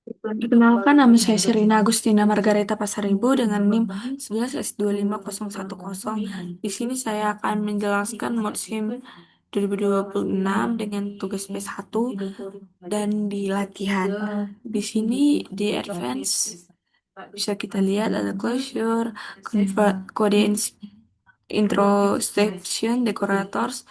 Perkenalkan, nama saya Sherina Agustina Margareta Pasaribu dengan NIM 11S25010. Di sini saya akan menjelaskan ModSim 2026 dengan tugas P1 dan di latihan. Di sini di advance bisa kita lihat ada closure, kode introspection, decorators,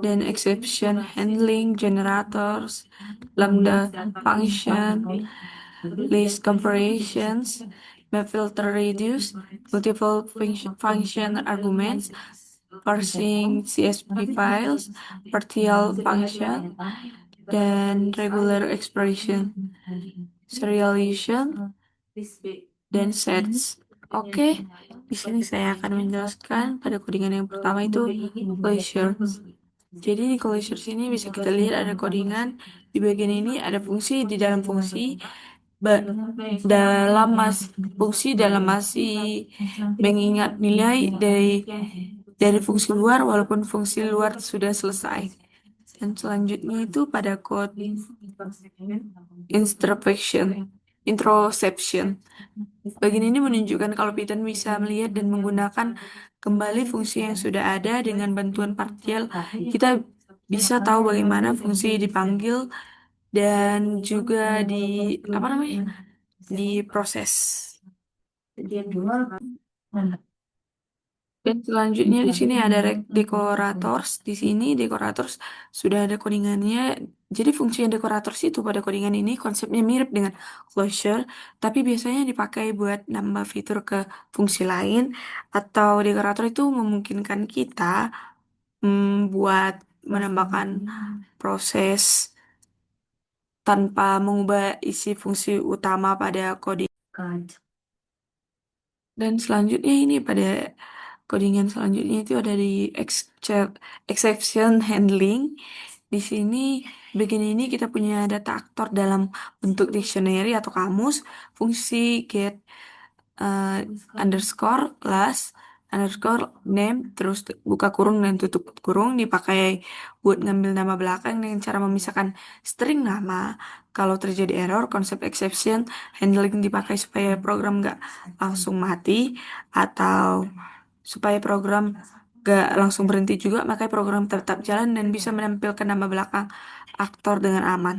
dan exception handling, generators, lambda function, list comparisons, map filter reduce, multiple function arguments, parsing CSV files, partial function, dan regular expression, serialization, dan sets. Oke, di sini saya akan menjelaskan pada codingan yang pertama itu closure. Jadi di closure sini bisa kita lihat ada codingan di bagian ini ada fungsi di dalam fungsi ba- dalam fungsi dalam masih mengingat nilai dari fungsi luar walaupun fungsi luar sudah selesai. Dan selanjutnya itu pada code introspection. Bagian ini menunjukkan kalau Python bisa melihat dan menggunakan kembali fungsi yang sudah ada dengan bantuan partial. Kita bisa tahu bagaimana fungsi dipanggil dan juga di apa namanya? Diproses. Dan selanjutnya di sini ada decorators. Di sini decorators sudah ada codingannya. Jadi fungsi yang decorators itu pada codingan ini konsepnya mirip dengan closure, tapi biasanya dipakai buat nambah fitur ke fungsi lain atau decorator itu memungkinkan kita buat menambahkan proses tanpa mengubah isi fungsi utama pada coding. Dan selanjutnya ini pada codingan selanjutnya itu ada di exception handling. Di sini bagian ini kita punya data aktor dalam bentuk dictionary atau kamus, fungsi get eh, underscore class underscore name terus buka kurung dan tutup kurung dipakai buat ngambil nama belakang dengan cara memisahkan string nama. Kalau terjadi error, konsep exception handling dipakai supaya program nggak langsung mati atau supaya program nggak langsung berhenti juga, makanya program tetap jalan dan bisa menampilkan nama belakang aktor dengan aman.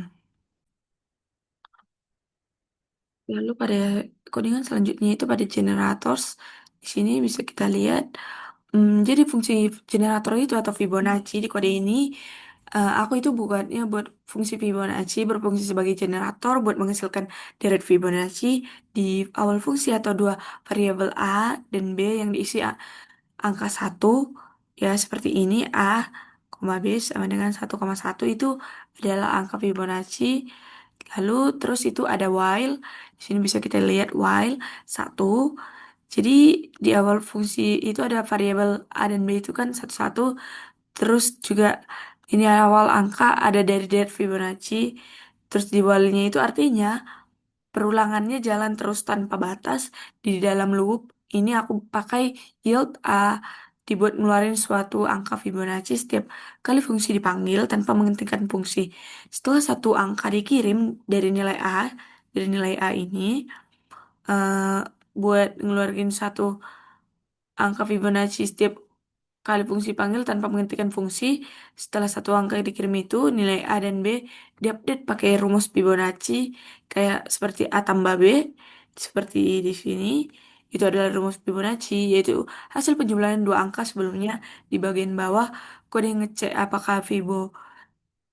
Lalu pada codingan selanjutnya itu pada generators. Di sini bisa kita lihat, jadi fungsi generator itu atau Fibonacci di kode ini, aku itu buatnya buat fungsi Fibonacci berfungsi sebagai generator buat menghasilkan deret Fibonacci di awal fungsi atau dua variabel A dan B yang diisi angka satu, ya seperti ini A, B sama dengan 1,1 itu adalah angka Fibonacci. Lalu terus itu ada while. Di sini bisa kita lihat while satu. Jadi di awal fungsi itu ada variabel A dan B itu kan satu-satu. Terus juga ini awal angka ada dari Fibonacci. Terus di while-nya itu artinya perulangannya jalan terus tanpa batas di dalam loop. Ini aku pakai yield A dibuat ngeluarin suatu angka Fibonacci setiap kali fungsi dipanggil tanpa menghentikan fungsi. Setelah satu angka dikirim dari nilai A ini, eh, buat ngeluarin satu angka Fibonacci setiap kali fungsi panggil tanpa menghentikan fungsi. Setelah satu angka yang dikirim itu, nilai A dan B diupdate pakai rumus Fibonacci kayak seperti A tambah B, seperti di sini. Itu adalah rumus Fibonacci, yaitu hasil penjumlahan dua angka sebelumnya di bagian bawah. Kode ngecek apakah Fibo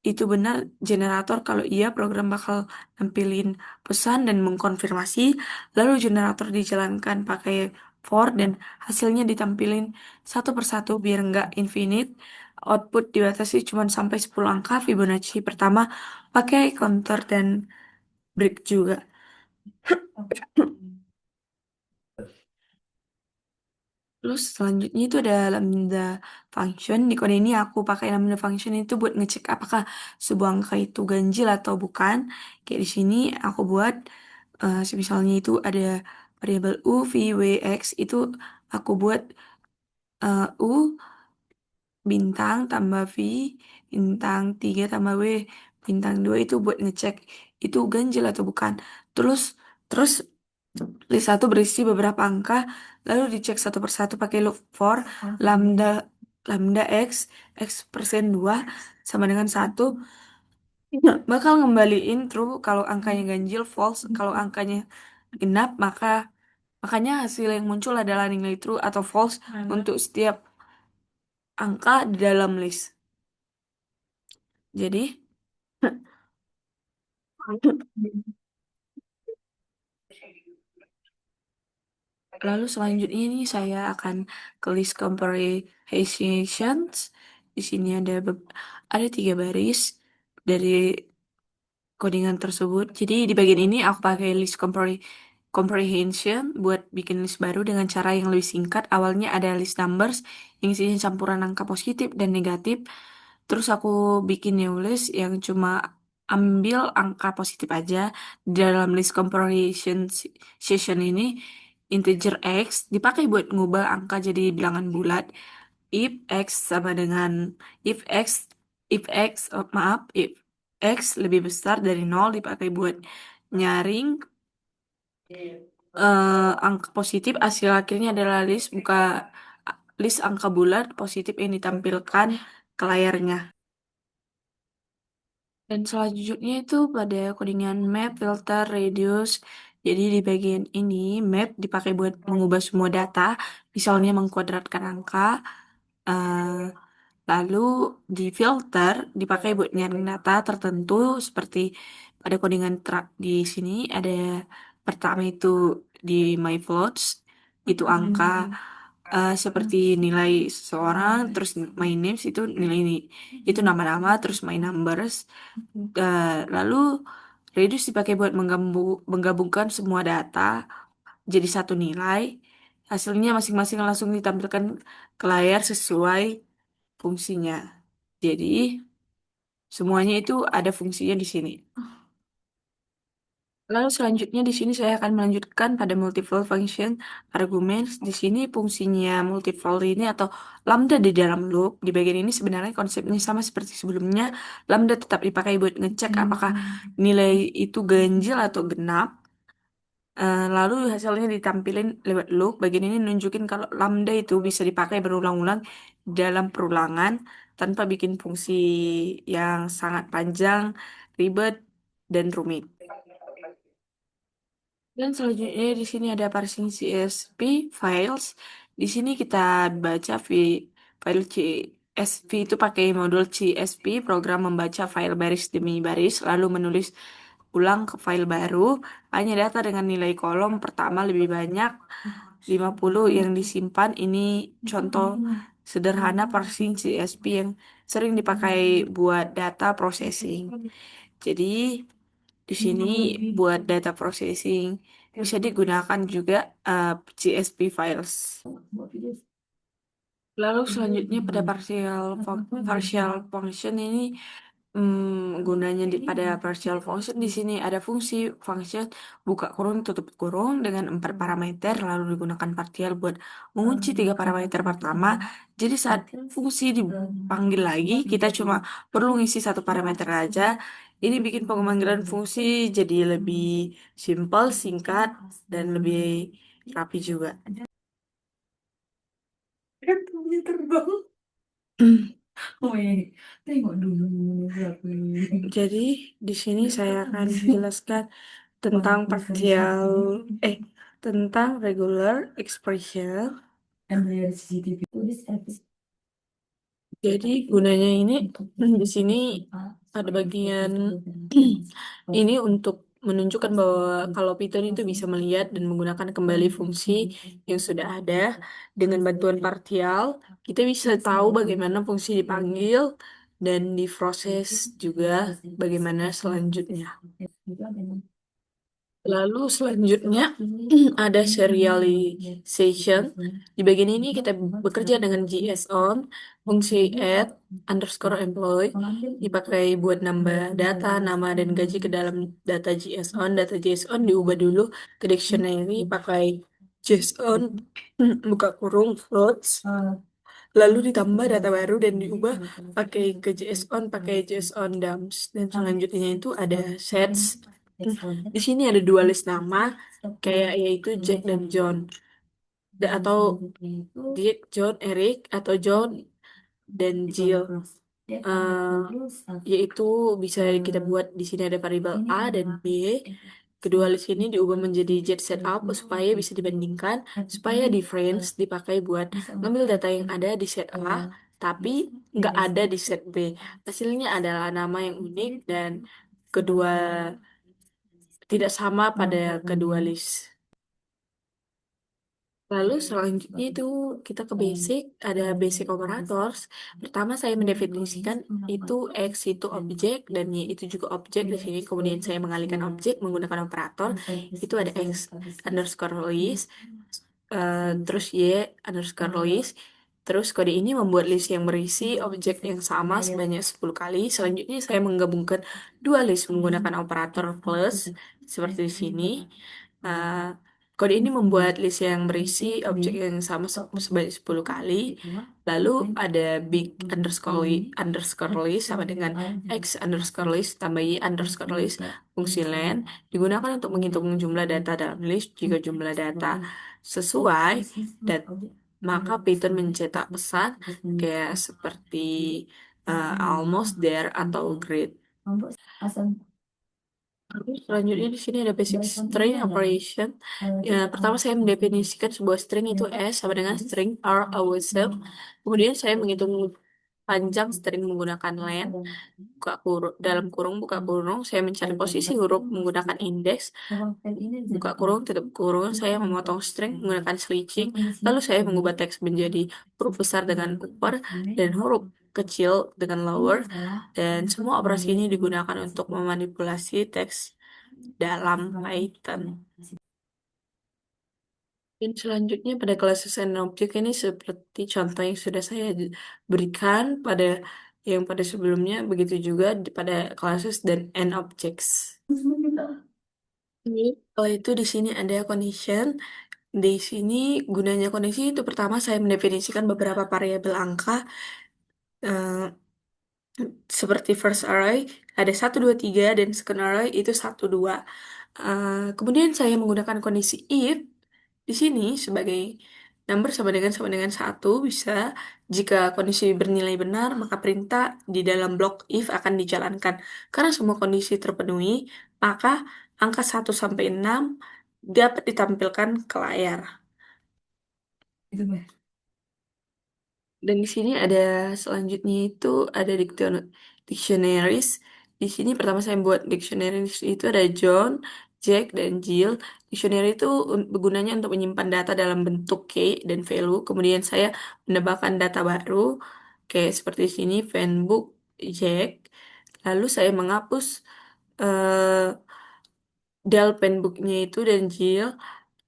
itu benar generator. Kalau iya, program bakal nampilin pesan dan mengkonfirmasi. Lalu generator dijalankan pakai for dan hasilnya ditampilin satu persatu biar nggak infinite. Output dibatasi cuma sampai 10 angka Fibonacci pertama pakai counter dan break juga. Terus selanjutnya itu ada lambda function. Di kode ini aku pakai lambda function itu buat ngecek apakah sebuah angka itu ganjil atau bukan. Kayak di sini aku buat misalnya itu ada variabel u, v, w, x itu aku buat u bintang tambah v bintang 3 tambah w bintang 2 itu buat ngecek itu ganjil atau bukan. Terus terus list satu berisi beberapa angka, lalu dicek satu persatu pakai loop for lambda lambda x persen 2 sama dengan satu. Bakal ngembaliin true kalau angkanya ganjil, false kalau angkanya genap, makanya hasil yang muncul adalah nilai true atau false untuk setiap angka di dalam list. Jadi, lalu selanjutnya ini saya akan ke list comprehensions. Di sini ada 3 baris dari codingan tersebut. Jadi di bagian ini aku pakai list comprehension buat bikin list baru dengan cara yang lebih singkat. Awalnya ada list numbers yang isinya campuran angka positif dan negatif. Terus aku bikin new list yang cuma ambil angka positif aja. Di dalam list comparison session ini, integer x dipakai buat ngubah angka jadi bilangan bulat. If x sama dengan if x if x lebih besar dari 0 dipakai buat nyaring angka positif. Hasil akhirnya adalah list angka bulat positif yang ditampilkan ke layarnya. Dan selanjutnya itu pada codingan map, filter, radius. Jadi di bagian ini map dipakai buat mengubah semua data, misalnya mengkuadratkan angka. eh, Lalu di filter dipakai buat nyaring data tertentu seperti pada codingan di sini ada pertama itu di my floats itu angka seperti nilai seseorang, terus my names itu nilai ini itu nama-nama, terus my numbers. Lalu reduce dipakai buat menggabungkan semua data jadi satu nilai. Hasilnya masing-masing langsung ditampilkan ke layar sesuai fungsinya. Jadi, semuanya itu ada fungsinya di sini. Lalu selanjutnya di sini saya akan melanjutkan pada multiple function arguments. Di sini fungsinya multiple ini atau lambda di dalam loop. Di bagian ini sebenarnya konsepnya sama seperti sebelumnya. Lambda tetap dipakai buat ngecek apakah nilai itu ganjil atau genap. Lalu hasilnya ditampilin lewat loop. Bagian ini nunjukin kalau lambda itu bisa dipakai berulang-ulang dalam perulangan tanpa bikin fungsi yang sangat panjang, ribet, dan rumit. Dan selanjutnya di sini ada parsing CSV files. Di sini kita baca file CSV itu pakai modul CSV, program membaca file baris demi baris, lalu menulis ulang ke file baru. Hanya data dengan nilai kolom pertama lebih banyak 50 yang disimpan. Ini contoh sederhana parsing CSV yang sering dipakai buat data processing. Jadi di sini buat data processing bisa digunakan juga CSV files. Lalu selanjutnya pada partial function ini gunanya pada partial function di sini ada fungsi function buka kurung tutup kurung dengan 4 parameter, lalu digunakan partial buat mengunci 3 parameter pertama. Jadi saat fungsi dipanggil lagi kita cuma perlu ngisi 1 parameter aja. Ini bikin pemanggilan fungsi jadi lebih simple, singkat, dan lebih rapi juga. Punya terbang. Oh iya, tengok dulu berapa ini. Jadi di sini saya akan jelaskan tentang eh tentang regular expression. Jadi gunanya ini di sini ada bagian ini untuk menunjukkan bahwa kalau Python itu bisa melihat dan menggunakan kembali fungsi yang sudah ada. Dengan bantuan partial, kita bisa tahu bagaimana fungsi dipanggil dan diproses juga bagaimana selanjutnya. Lalu selanjutnya ada serialization. Di bagian ini kita bekerja dengan JSON, fungsi add underscore employee dipakai buat nambah data, nama, dan gaji ke dalam data JSON. Data JSON diubah dulu ke dictionary pakai JSON buka kurung floats. lalu ditambah data baru dan diubah pakai ke JSON, pakai JSON dumps, dan selanjutnya itu ada sets. Di sini ada dua list nama, kayak yaitu Jack dan John. Atau Jack, John, Eric, atau John dan Jill. Yaitu bisa kita buat di sini ada variabel A dan B. Kedua list ini diubah menjadi jet setup supaya bisa dibandingkan, supaya difference dipakai buat ngambil data yang ada di set A, tapi nggak ada di set B. Hasilnya adalah nama yang unik dan kedua tidak sama pada kedua list. Lalu selanjutnya itu kita ke basic, ada basic operators. Pertama saya mendefinisikan itu X itu objek dan Y itu juga objek di sini. Kemudian saya mengalihkan objek menggunakan operator. Itu ada X underscore list, terus Y underscore list. Terus kode ini membuat list yang berisi objek yang sama sebanyak 10 kali. Selanjutnya saya menggabungkan dua list menggunakan operator plus seperti di sini. Uh, Kode ini membuat list yang berisi objek yang sama sebanyak 10 kali. Lalu ada big underscore list sama dengan x underscore list tambah y underscore list. Fungsi len digunakan untuk menghitung jumlah data dalam list. Jika jumlah data sesuai, dan maka Python mencetak pesan kayak seperti almost there atau great. Terus selanjutnya di sini ada basic string operation. Ya, pertama saya mendefinisikan sebuah string itu S sama dengan string R ourselves. Kemudian saya menghitung panjang string menggunakan len, buka kurung, dalam kurung, buka kurung. Saya mencari posisi huruf menggunakan indeks, buka kurung, tutup kurung. Saya memotong string menggunakan switching. Lalu saya mengubah teks menjadi huruf besar dengan upper dan huruf kecil dengan lower. Dan semua operasi ini digunakan untuk memanipulasi teks dalam Python. Dan selanjutnya pada classes and object ini seperti contoh yang sudah saya berikan pada sebelumnya, begitu juga pada classes dan and objects. Ini kalau itu di sini ada condition. Di sini gunanya kondisi itu pertama saya mendefinisikan beberapa variabel angka, eh, seperti first array ada 1, 2, 3 dan second array itu 1, 2. Kemudian saya menggunakan kondisi if di sini sebagai number sama dengan 1 bisa jika kondisi bernilai benar maka perintah di dalam blok if akan dijalankan. Karena semua kondisi terpenuhi, maka angka 1 sampai 6 dapat ditampilkan ke layar. Dan di sini ada selanjutnya itu ada dictionaries. Di sini pertama saya buat dictionaries itu ada John, Jack, dan Jill. Dictionary itu gunanya untuk menyimpan data dalam bentuk key dan value. Kemudian saya menambahkan data baru kayak seperti sini, fanbook, Jack. Lalu saya menghapus eh del penbooknya itu dan Jill.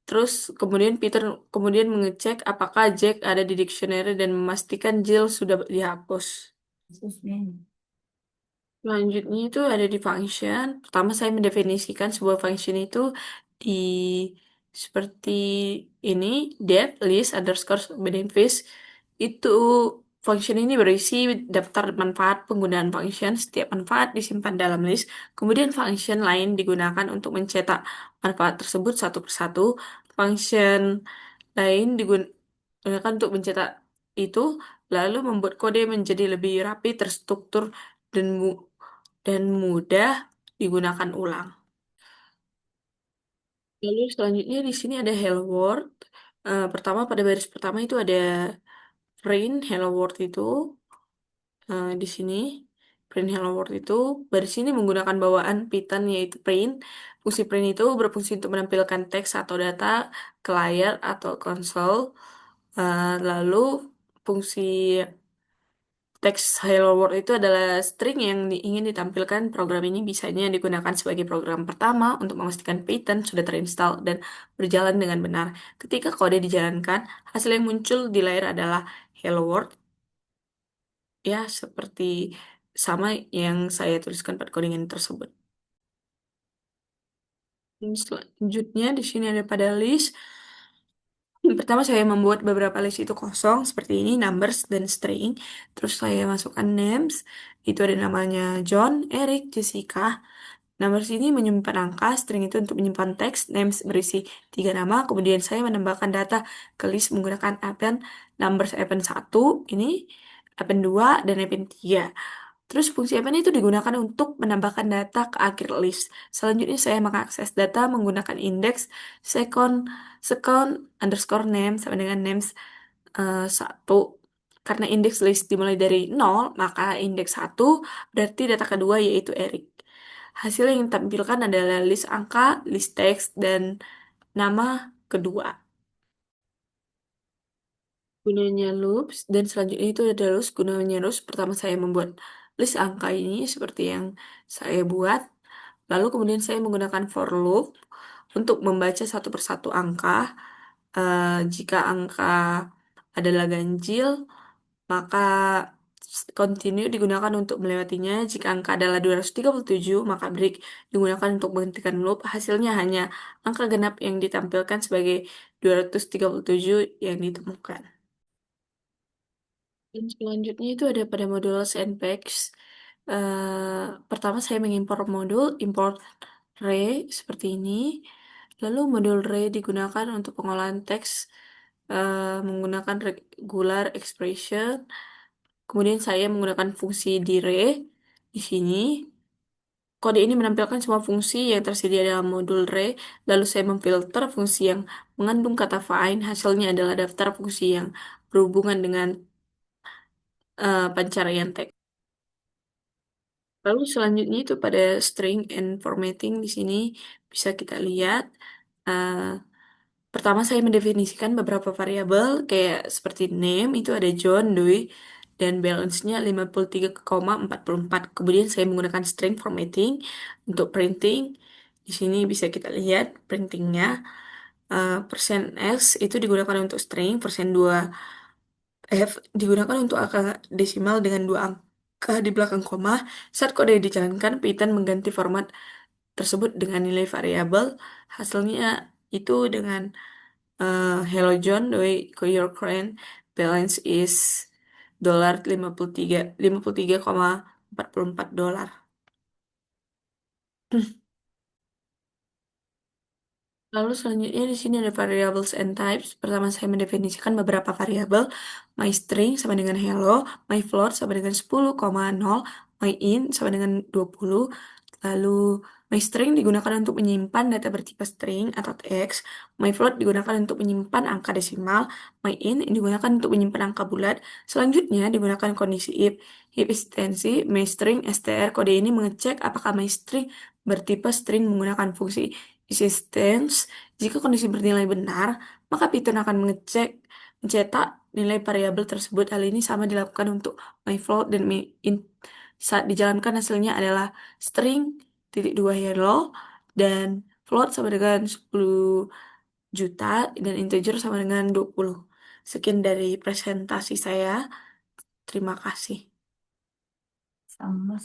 Terus kemudian Peter kemudian mengecek apakah Jack ada di dictionary dan memastikan Jill sudah dihapus. Selanjutnya itu ada di function. Pertama saya mendefinisikan sebuah function itu di seperti ini, def list underscore benefits. Itu function ini berisi daftar manfaat penggunaan function. Setiap manfaat disimpan dalam list. Kemudian function lain digunakan untuk mencetak manfaat tersebut satu persatu. Function lain digunakan untuk mencetak itu, lalu membuat kode menjadi lebih rapi, terstruktur, dan dan mudah digunakan ulang. Lalu selanjutnya di sini ada Hello World. Pertama pada baris pertama itu ada print Hello World itu, di sini print Hello World itu baris ini menggunakan bawaan Python yaitu print. Fungsi print itu berfungsi untuk menampilkan teks atau data ke layar atau konsol. Lalu fungsi teks Hello World itu adalah string yang ingin ditampilkan. Program ini bisanya digunakan sebagai program pertama untuk memastikan Python sudah terinstall dan berjalan dengan benar. Ketika kode dijalankan, hasil yang muncul di layar adalah Hello World, ya seperti sama yang saya tuliskan pada codingan tersebut. Dan selanjutnya di sini ada pada list. Pertama saya membuat beberapa list itu kosong seperti ini, numbers dan string. Terus saya masukkan names, itu ada namanya John, Eric, Jessica. Numbers ini menyimpan angka, string itu untuk menyimpan teks, names berisi tiga nama. Kemudian saya menambahkan data ke list menggunakan append numbers append 1, ini append 2 dan append 3. Terus fungsi append itu digunakan untuk menambahkan data ke akhir list. Selanjutnya saya mengakses data menggunakan indeks second second underscore name sama dengan names 1. Karena indeks list dimulai dari 0, maka indeks 1 berarti data kedua yaitu Eric. Hasil yang ditampilkan adalah list angka, list teks, dan nama kedua. Gunanya loops, dan selanjutnya itu ada loops. Gunanya loops, pertama saya membuat list angka ini seperti yang saya buat. Lalu kemudian saya menggunakan for loop untuk membaca satu persatu angka. Jika angka adalah ganjil, maka continue digunakan untuk melewatinya. Jika angka adalah 237, maka break digunakan untuk menghentikan loop. Hasilnya hanya angka genap yang ditampilkan sebagai 237 yang ditemukan. Dan selanjutnya itu ada pada modul sandbox. Pertama saya mengimpor modul, import array seperti ini. Lalu modul array digunakan untuk pengolahan teks menggunakan regular expression. Kemudian saya menggunakan fungsi dire di sini. Kode ini menampilkan semua fungsi yang tersedia dalam modul array. Lalu saya memfilter fungsi yang mengandung kata find. Hasilnya adalah daftar fungsi yang berhubungan dengan pencarian teks. Lalu selanjutnya itu pada string and formatting di sini bisa kita lihat. eh, Pertama saya mendefinisikan beberapa variabel kayak seperti name itu ada John Doe dan balance-nya 53,44. Kemudian saya menggunakan string formatting untuk printing. Di sini bisa kita lihat printingnya. Persen %s itu digunakan untuk string, persen 2 F digunakan untuk angka desimal dengan dua angka di belakang koma. Saat kode dijalankan, Python mengganti format tersebut dengan nilai variabel. Hasilnya itu dengan Hello John, the way your current balance is $53,44. Lalu selanjutnya di sini ada variables and types. Pertama saya mendefinisikan beberapa variabel. My string sama dengan hello, my float sama dengan 10,0, my int sama dengan 20. Lalu my string digunakan untuk menyimpan data bertipe string atau teks. My float digunakan untuk menyimpan angka desimal. My int digunakan untuk menyimpan angka bulat. Selanjutnya digunakan kondisi if. If ekstensi my string str, kode ini mengecek apakah my string bertipe string menggunakan fungsi existence. Jika kondisi bernilai benar, maka Python akan mencetak nilai variabel tersebut. Hal ini sama dilakukan untuk my float dan my int. Saat dijalankan hasilnya adalah string titik dua hello dan float sama dengan 10 juta dan integer sama dengan 20. Sekian dari presentasi saya. Terima kasih. Sama.